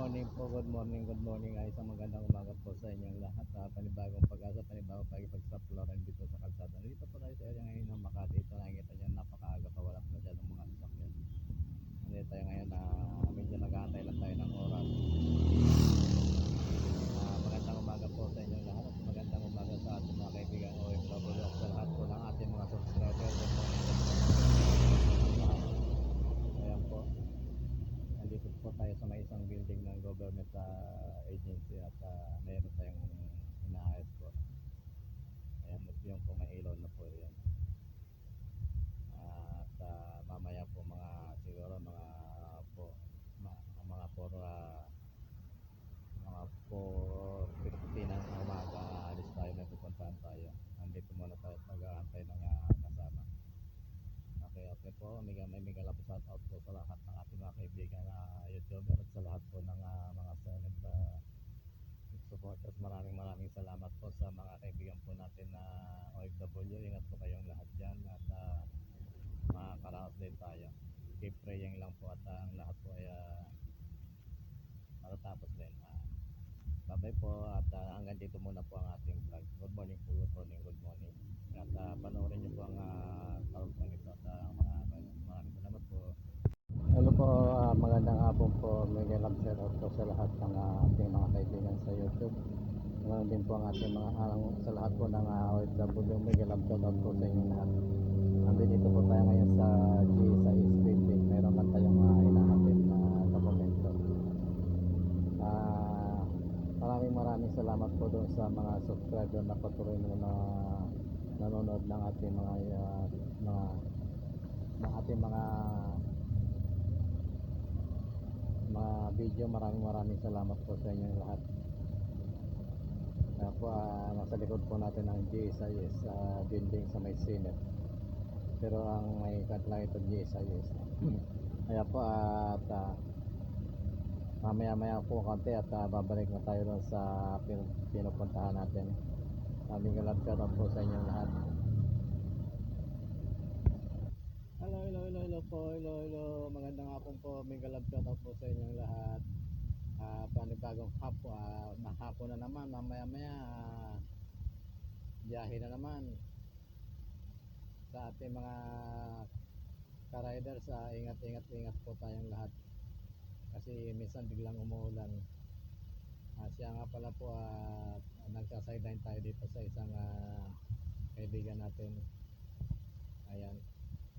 good morning ay isang magandang umaga po sa inyong lahat. Panibagong pag-asa, panibagong pag-ipagsaplaran dito sa kalsada. Dito po tayo sa area ngayon ng Makati. Ito nakikita nyo, napakaaga pa, wala pa masyadong mga sasakyan. Nandito tayo ngayon na medyo nag-aantay lang tayo ng oras. Magandang umaga po sa inyong lahat at magandang umaga sa ating mga kaibigan OFW at sa lahat po ng ating mga subscribers. Ayan po. Nandito po tayo sa may isang building ng government agency at mayroon tayong inaayos po. Ayan, yung po may ilaw na po yan. At mamaya po siguro mga po mga for mga 4:50 ng umaga alis tayo, may pupuntahan tayo. Nandito muna tayo pag-aantay ng kasama. Okay po, may love shout out po sa lahat ng ating mga kaibigan na YouTuber at sa lahat po ng mga silent supporters. Maraming salamat po sa mga kaibigan po natin na OFW. Ingat po kayong lahat dyan at makakaraos din tayo. Keep praying lang po at ang lahat po ay matatapos din. Bye bye po at hanggang dito muna po ang ating vlog. Good morning po, good morning. At panoorin niyo po ang talk po nito at maraming salamat po. Hello po, magandang hapon po. Mega love shout out po sa lahat ng ating mga kaibigan sa YouTube. Ngayon din po ang ating mga sa lahat po ng OFW. Mega love shout out po sa inyo lahat. Nandito po tayo ngayon sa GSI Building. Meron man tayong hinahatid na dokumento. Maraming salamat po doon sa mga subscriber na patuloy na nanonood ng ating mga video. Maraming salamat po sa inyong lahat. Kaya po nasa likod po natin ang GSIS building sa may Senate, pero ang may katlang ito GSIS. Kaya po at mamaya po konti at babalik na tayo doon sa pinupuntahan natin. Maraming shout out po sa inyong lahat. Hello po, hello. Magandang hapon po. May shout out po sa inyong lahat. Panibagong hapon na naman. Mamaya biyahe na naman sa ating mga ka-riders. Ingat po tayong lahat kasi minsan biglang umuulan. Siya nga pala po nagsa-sideline tayo dito sa isang kaibigan natin. Ayan,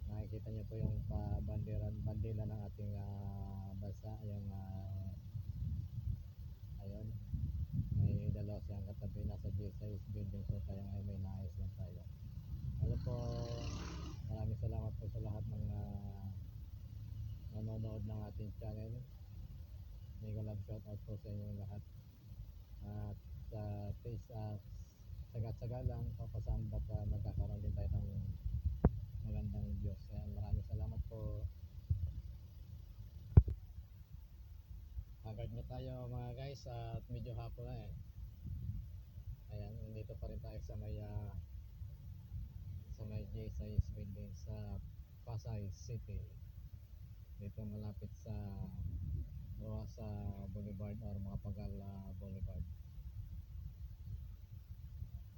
nakikita niyo po yung bandera ng ating bansa. Yung ayun, may dalawa siyang katabi, nasa G6 building. So tayo ay may naayos lang tayo. Hello po, maraming salamat po sa lahat ng nanonood ng ating channel. Mega love shout out po sa inyong lahat. At tsaga-tsaga lang, papasambat magkakaroon din tayo ng magandang views. Maraming salamat po. Agad na tayo mga guys at medyo hapon na Ayan, nandito pa rin tayo sa may J6 building sa Pasay City. Dito malapit sa Roasa Boulevard or mga Pagal Boulevard.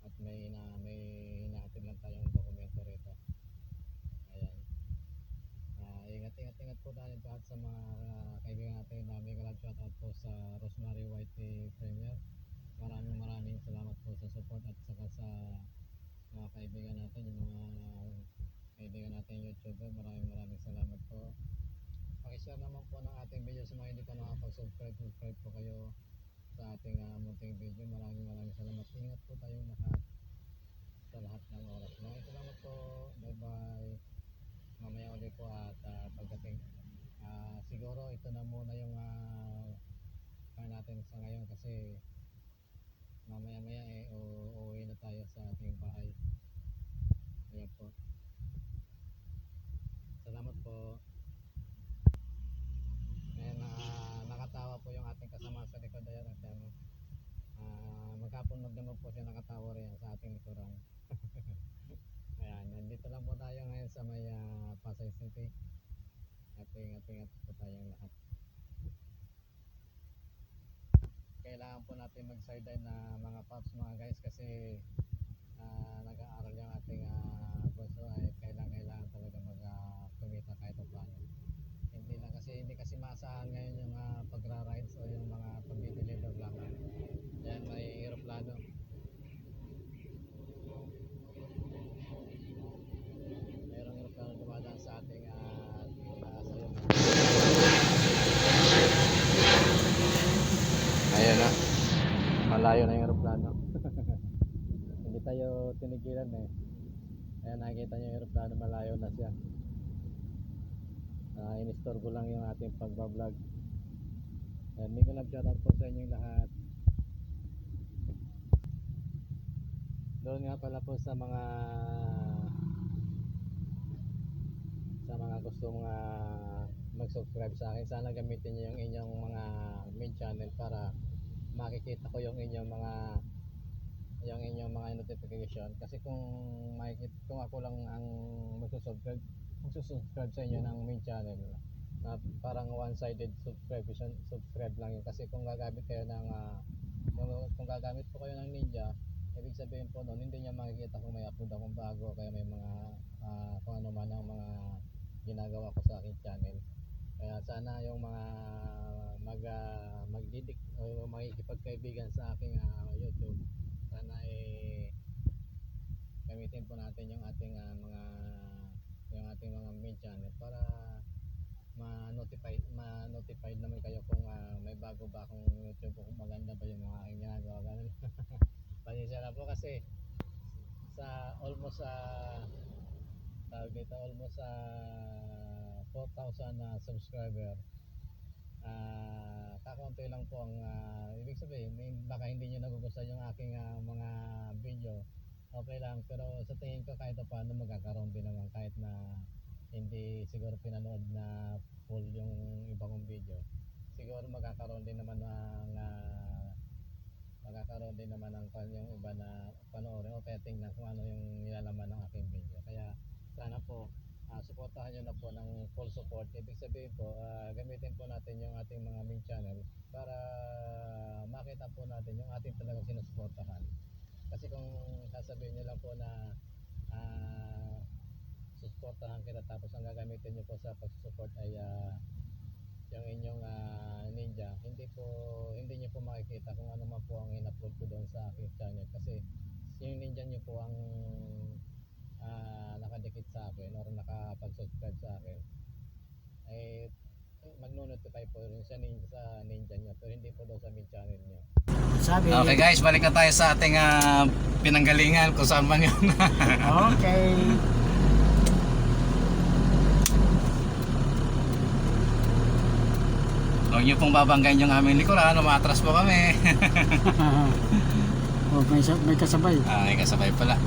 At may hinahatid lang tayong dokumento rito. Ayan. Ingat po tayo lahat sa mga kaibigan natin. Mega love shout out po sa Rosemary White Premier. Maraming salamat po sa support at saka sa mga kaibigan natin, yung mga kaibigan natin YouTuber. Maraming salamat po. Pakishare naman po ng ating video sa mga hindi pa nakapag-subscribe. Subscribe po kayo sa ating munting video. Maraming salamat. Ingat po tayong lahat sa lahat ng oras. Maraming salamat po. Bye bye. Mamaya ulit po at pagdating siguro ito na muna yung natin sa ngayon kasi mamaya uuwi na tayo sa ating bahay. Ayan po, salamat po. Ayan, nakatawa po yung ating kasama sa likod. Ayan, maghapon magdamag po siya, nakatawa rin sa ating likuran. Ayan, nandito lang po tayo ngayon sa may Pasay City. At ingat po tayong lahat. kailangan po natin mag-sideline na mga paps mga guys kasi nag-aaral yung ating bunso ay kailangan talaga kumita kahit paano. Hindi kasi maasahan ngayon yung pagra-rides o yung mga pag-deliver lang. Yan may eroplano. Mayroong eroplano dumadaan sa ating sayo. Ayan na. Malayo na yung eroplano. Hindi tayo tinigilan eh. Ayan, nakikita nyo yung eroplano, malayo na siya. Inistorbo lang yung ating pagbablog. Ayan, may love shoutout po sa inyong lahat. Doon nga pala po sa mga gustong mag-subscribe sa akin, sana gamitin niyo yung inyong mga main channel para makikita ko yung inyong mga notification. Kasi kung ako lang ang magsusubscribe sa inyo ng main channel, na parang one-sided subscribe lang yun. Kasi kung gagamit po kayo ng Ninja, ibig sabihin po noon hindi niya makikita kung may upload akong bago, kaya may mga kung ano man ang mga ginagawa ko sa aking channel. Kaya sana yung mga magdidik o makikipagkaibigan sa aking YouTube, sana gamitin po natin yung ating mga main channel para ma-notified naman kayo kung may bago ba akong YouTube, kung maganda ba yung mga aking ginagawa, ganun. Pasensya na po kasi sa almost 4,000 subscriber, kakaunti lang po ang ibig sabihin, baka hindi nyo nagugustuhan yung aking mga video, okay lang, pero sa tingin ko kahit paano magkakaroon din naman, kahit na hindi siguro pinanood na full yung ibang video, siguro magkakaroon din naman yung iba na panoorin o kaya tingnan kung ano yung nilalaman ng aking video. Kaya sana po suportahan nyo na po ng full support. Ibig sabihin po, gamitin po natin yung ating mga main channel para makita po natin yung ating talagang sinusuportahan. Kasi kung sasabihin nyo lang po na susuportahan kita tapos ang gagamitin nyo po sa pagsusupport ay yung inyong Ninja, hindi nyo po makikita kung ano man po ang in-upload ko doon sa aking channel. Kasi yung Ninja nyo po ang nakadikit sa akin or nakapag-subscribe sa akin, ay magno-notify po rin sa Ninja nyo, pero hindi po doon sa main channel nyo. Okay guys, balik na tayo sa ating pinanggalingan kung saan man yun. Okay. Huwag nyo pong babanggain yung aming likuran, umatras po kami. Oh, may kasabay. May kasabay pala.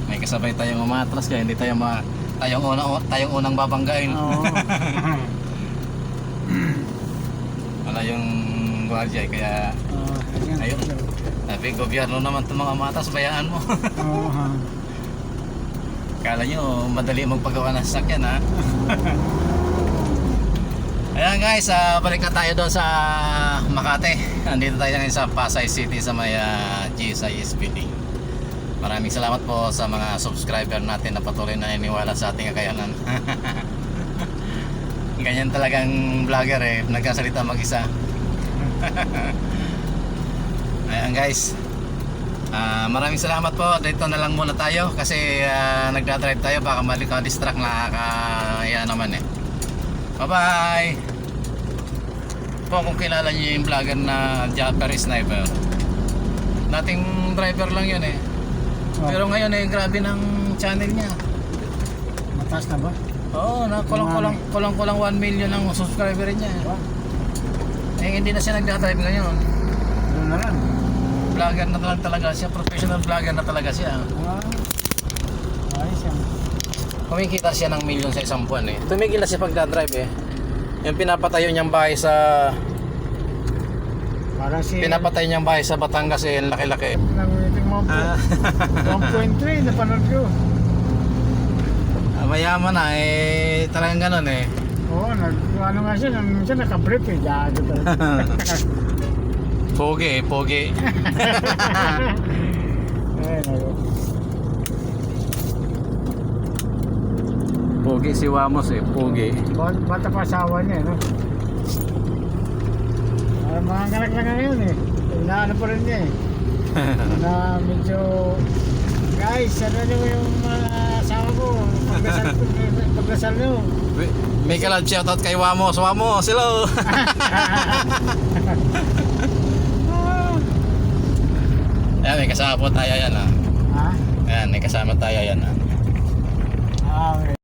May kasabay tayong umatras kaya hindi tayong unang babanggain. Oo. Wala yung gwardiya kaya ayun. Sabi, gobyerno naman itong mga matas, bayaan mo. Kala nyo madali magpagawa ng sasakyan, ha? Ayan guys, balik na tayo doon sa Makati. Nandito tayo ngayon sa Pasay City sa may GSIS building. Maraming salamat po sa mga subscriber natin na patuloy na iniwala sa ating kakayanan. Ganyan talagang vlogger eh, nagkasalita mag-isa. Ayan guys, maraming salamat po. Dito na lang muna tayo kasi nagdadrive tayo, baka distract na kaya naman eh. Bye bye po. Kung kilala niyo yung vlogger na Japper Sniper, dating driver lang yun eh, pero ngayon eh grabe ng channel niya. Mataas na ba? Oo, kulang 1 million ang subscriber niya. Eh hindi na siya nagdadrive ngayon. Doon na lang. Vlogger na lang talaga siya, professional vlogger na talaga siya. Ayos yan. Kumikita siya ng milyon sa isang buwan eh. Tumigil na siya pagdadrive eh. Yung pinapatayo niyang bahay sa Batangas eh, laki-laki. Nanguliting mo po. 1.3 napanood ko. Mayaman na eh, talagang ganun eh. Oo, ano nga siya, minsan nakabrief eh. Dado talaga. Pogi, pogi. Ayun, ayun. Pogi si Wamos eh, pogi. Bata pa asawa niya, no? Mga anak lang ngayon eh. Inaano pa rin niya eh. Na medyo, guys, ano nyo yung asawa ko? Pagdasal nyo. May kalad shoutout kay Wamos. Wamos, hello. Ayan, may kasama po tayo yan ah. Ha? Ayan, may kasama tayo yan ah. Ah, okay.